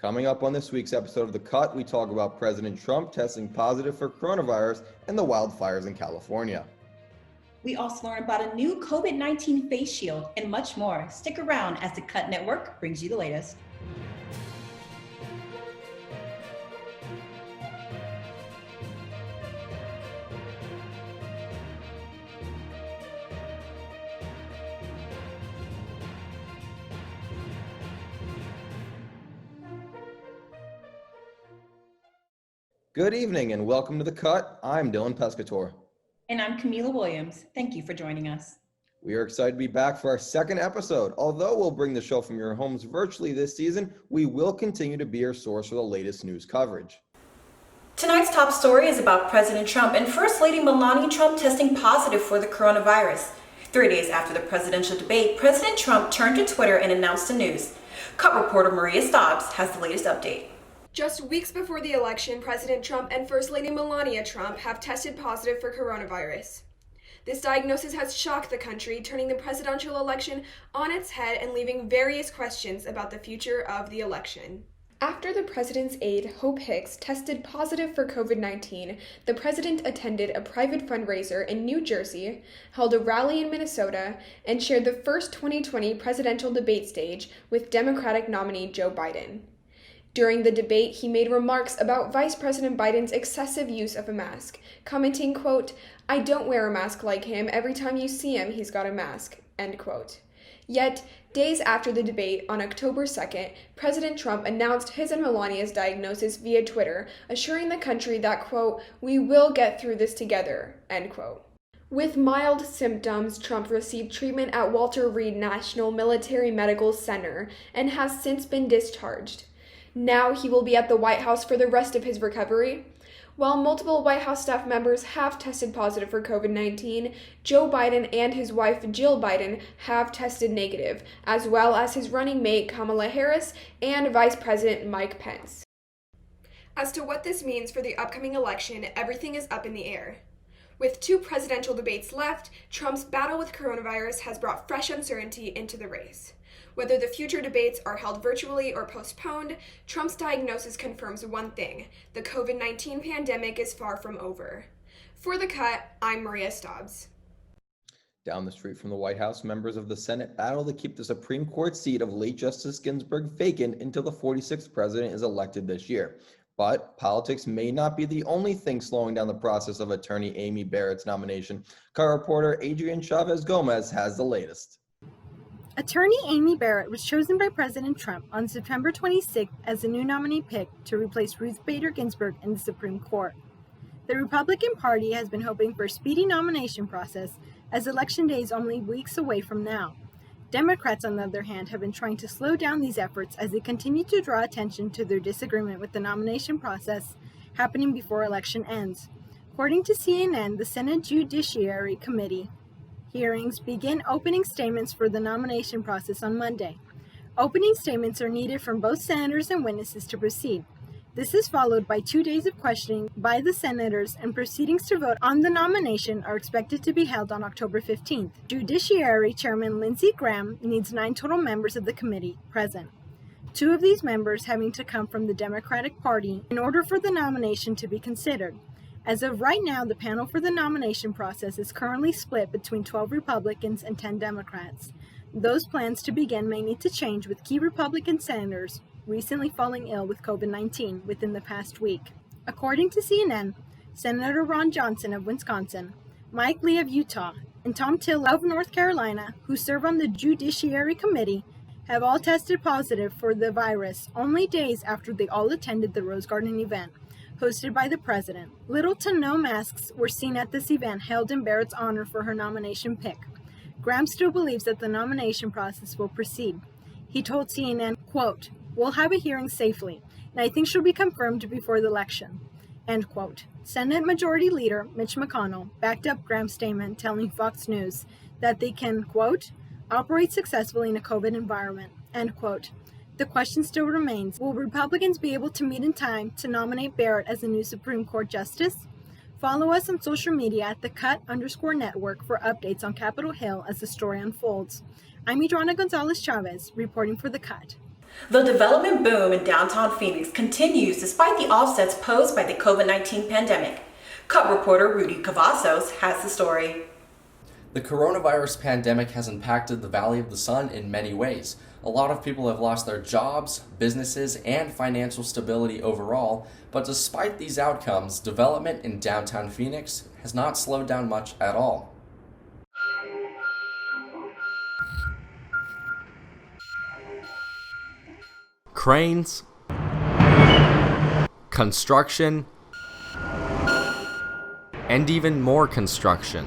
Coming up on this week's episode of The Cut, we talk about President Trump testing positive for coronavirus and the wildfires in California. We also learn about a new COVID-19 face shield and much more. Stick around as The Cut Network brings you the latest. Good evening and welcome to The Cut. I'm Dylan Pescator. And I'm Camila Williams. Thank you for joining us. We are excited to be back for our second episode. Although we'll bring the show from your homes virtually this season, we will continue to be your source for the latest news coverage. Tonight's top story is about President Trump and First Lady Melania Trump testing positive for the coronavirus. 3 days after the presidential debate, President Trump turned to Twitter and announced the news. Cut reporter Maria Stobbs has the latest update. Just weeks before the election, President Trump and First Lady Melania Trump have tested positive for coronavirus. This diagnosis has shocked the country, turning the presidential election on its head and leaving various questions about the future of the election. After the president's aide, Hope Hicks, tested positive for COVID-19, the president attended a private fundraiser in New Jersey, held a rally in Minnesota, and shared the first 2020 presidential debate stage with Democratic nominee Joe Biden. During the debate, he made remarks about Vice President Biden's excessive use of a mask, commenting, quote, "I don't wear a mask like him. Every time you see him, he's got a mask," end quote. Yet, days after the debate, on October 2nd, President Trump announced his and Melania's diagnosis via Twitter, assuring the country that, quote, "We will get through this together," end quote. With mild symptoms, Trump received treatment at Walter Reed National Military Medical Center and has since been discharged. Now he will be at the White House for the rest of his recovery. While multiple White House staff members have tested positive for COVID-19, Joe Biden and his wife Jill Biden have tested negative, as well as his running mate Kamala Harris and Vice President Mike Pence. As to what this means for the upcoming election, everything is up in the air. With 2 presidential debates left, Trump's battle with coronavirus has brought fresh uncertainty into the race. Whether the future debates are held virtually or postponed, Trump's diagnosis confirms one thing: the COVID-19 pandemic is far from over. For The Cut, I'm Maria Stobbs. Down the street from the White House, members of the Senate battle to keep the Supreme Court seat of late Justice Ginsburg vacant until the 46th president is elected this year. But politics may not be the only thing slowing down the process of attorney Amy Barrett's nomination. Car reporter Adrian Chavez Gomez has the latest. Attorney Amy Barrett was chosen by President Trump on September 26th as the new nominee pick to replace Ruth Bader Ginsburg in the Supreme Court. The Republican Party has been hoping for a speedy nomination process as Election Day is only weeks away from now. Democrats, on the other hand, have been trying to slow down these efforts as they continue to draw attention to their disagreement with the nomination process happening before election ends. According to CNN, the Senate Judiciary Committee hearings begin opening statements for the nomination process on Monday. Opening statements are needed from both senators and witnesses to proceed. This is followed by 2 days of questioning by the senators, and proceedings to vote on the nomination are expected to be held on October 15th. Judiciary Chairman Lindsey Graham needs 9 total members of the committee present, 2 of these members having to come from the Democratic Party in order for the nomination to be considered. As of right now, the panel for the nomination process is currently split between 12 Republicans and 10 Democrats. Those plans to begin may need to change, with key Republican senators recently falling ill with COVID-19 within the past week. According to CNN, Senator Ron Johnson of Wisconsin, Mike Lee of Utah, and Tom Tillis of North Carolina, who serve on the Judiciary Committee, have all tested positive for the virus only days after they all attended the Rose Garden event hosted by the president. Little to no masks were seen at this event held in Barrett's honor for her nomination pick. Graham still believes that the nomination process will proceed. He told CNN, quote, "We'll have a hearing safely, and I think she'll be confirmed before the election," end quote. Senate Majority Leader Mitch McConnell backed up Graham's statement, telling Fox News that they can, quote, "operate successfully in a COVID environment," end quote. The question still remains, will Republicans be able to meet in time to nominate Barrett as the new Supreme Court Justice? Follow us on social media at @thecut_network for updates on Capitol Hill as the story unfolds. I'm Adriana Gonzalez Chavez, reporting for The Cut. The development boom in downtown Phoenix continues despite the offsets posed by the COVID-19 pandemic. Cut reporter Rudy Cavazos has the story. The coronavirus pandemic has impacted the Valley of the Sun in many ways. A lot of people have lost their jobs, businesses, and financial stability overall, but despite these outcomes, development in downtown Phoenix has not slowed down much at all. Cranes, construction, and even more construction.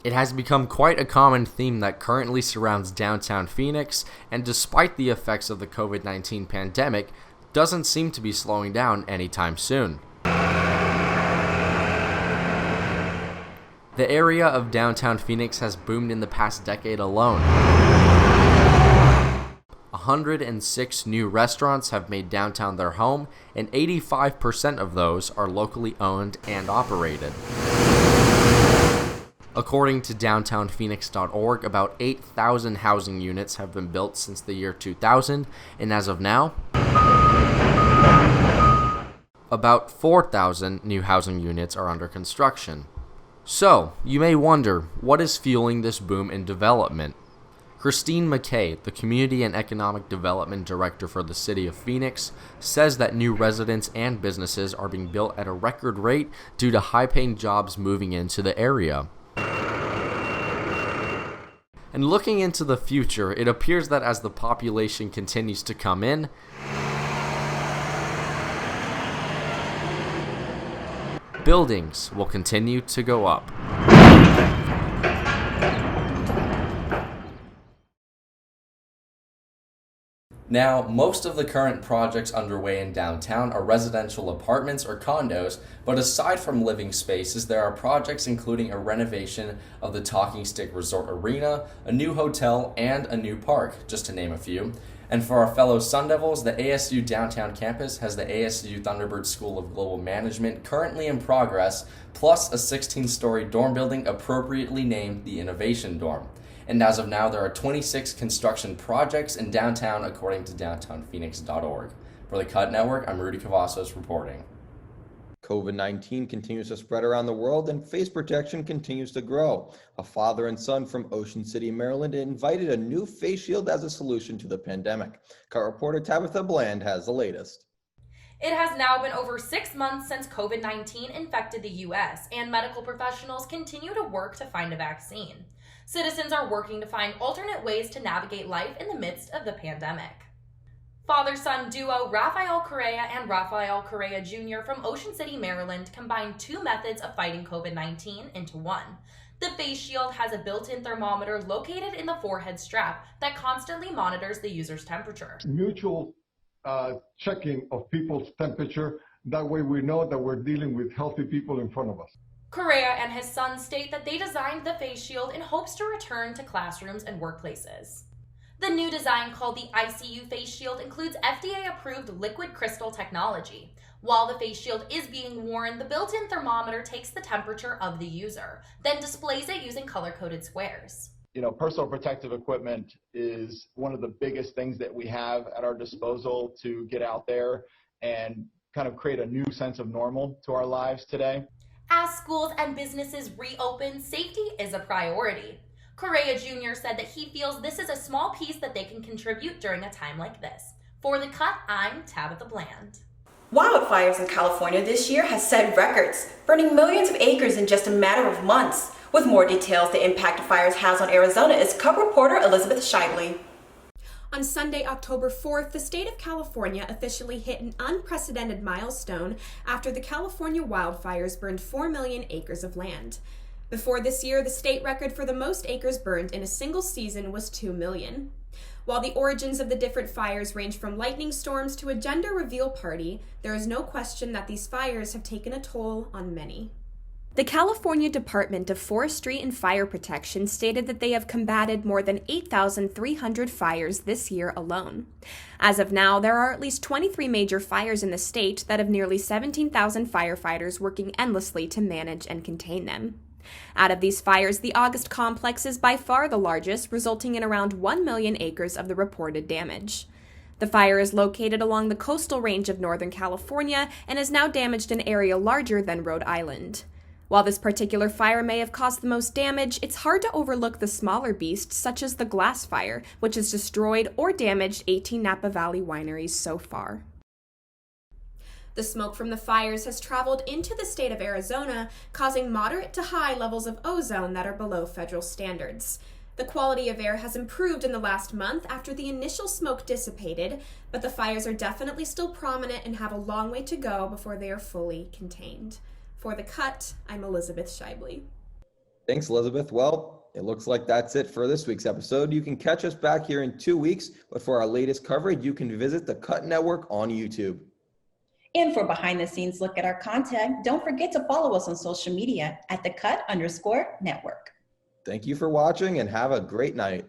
It has become quite a common theme that currently surrounds downtown Phoenix, and despite the effects of the COVID-19 pandemic, doesn't seem to be slowing down anytime soon. The area of downtown Phoenix has boomed in the past decade alone. 106 new restaurants have made downtown their home, and 85% of those are locally owned and operated. According to downtownphoenix.org, about 8,000 housing units have been built since the year 2000, and as of now, about 4,000 new housing units are under construction. So, you may wonder, what is fueling this boom in development? Christine McKay, the Community and Economic Development Director for the City of Phoenix, says that new residents and businesses are being built at a record rate due to high-paying jobs moving into the area. And looking into the future, it appears that as the population continues to come in, buildings will continue to go up. Now, most of the current projects underway in downtown are residential apartments or condos, but aside from living spaces, there are projects including a renovation of the Talking Stick Resort Arena, a new hotel, and a new park, just to name a few. And for our fellow Sun Devils, the ASU downtown campus has the ASU Thunderbird School of Global Management currently in progress, plus a 16-story dorm building appropriately named the Innovation Dorm. And as of now, there are 26 construction projects in downtown, according to downtownphoenix.org. For the Cut Network, I'm Rudy Cavazos reporting. COVID-19 continues to spread around the world and face protection continues to grow. A father and son from Ocean City, Maryland invited a new face shield as a solution to the pandemic. Cut reporter Tabitha Bland has the latest. It has now been over 6 months since COVID-19 infected the U.S., and medical professionals continue to work to find a vaccine. Citizens are working to find alternate ways to navigate life in the midst of the pandemic. Father-son duo Rafael Correa and Rafael Correa Jr. from Ocean City, Maryland combined two methods of fighting COVID-19 into one. The face shield has a built-in thermometer located in the forehead strap that constantly monitors the user's temperature. Mutual checking of people's temperature. That way we know that we're dealing with healthy people in front of us. Correa and his son state that they designed the face shield in hopes to return to classrooms and workplaces. The new design, called the ICU face shield, includes FDA-approved liquid crystal technology. While the face shield is being worn, the built-in thermometer takes the temperature of the user, then displays it using color-coded squares. Personal protective equipment is one of the biggest things that we have at our disposal to get out there and kind of create a new sense of normal to our lives today. As schools and businesses reopen, safety is a priority. Correa Jr. said that he feels this is a small piece that they can contribute during a time like this. For The Cut, I'm Tabitha Bland. Wildfires in California this year has set records, burning millions of acres in just a matter of months. With more details, the impact of fires has on Arizona is Cub reporter Elizabeth Shively. On Sunday, October 4th, the state of California officially hit an unprecedented milestone after the California wildfires burned 4 million acres of land. Before this year, the state record for the most acres burned in a single season was 2 million. While the origins of the different fires range from lightning storms to a gender reveal party, there is no question that these fires have taken a toll on many. The California Department of Forestry and Fire Protection stated that they have combated more than 8,300 fires this year alone. As of now, there are at least 23 major fires in the state that have nearly 17,000 firefighters working endlessly to manage and contain them. Out of these fires, the August complex is by far the largest, resulting in around 1 million acres of the reported damage. The fire is located along the coastal range of Northern California and has now damaged an area larger than Rhode Island. While this particular fire may have caused the most damage, it's hard to overlook the smaller beasts, such as the glass fire, which has destroyed or damaged 18 Napa Valley wineries so far. The smoke from the fires has traveled into the state of Arizona, causing moderate to high levels of ozone that are below federal standards. The quality of air has improved in the last month after the initial smoke dissipated, but the fires are definitely still prominent and have a long way to go before they are fully contained. For The Cut, I'm Elizabeth Shively. Thanks, Elizabeth. Well, it looks like that's it for this week's episode. You can catch us back here in 2 weeks, but for our latest coverage, you can visit the Cut Network on YouTube. And for behind the scenes look at our content, don't forget to follow us on social media at @thecut_network. Thank you for watching and have a great night.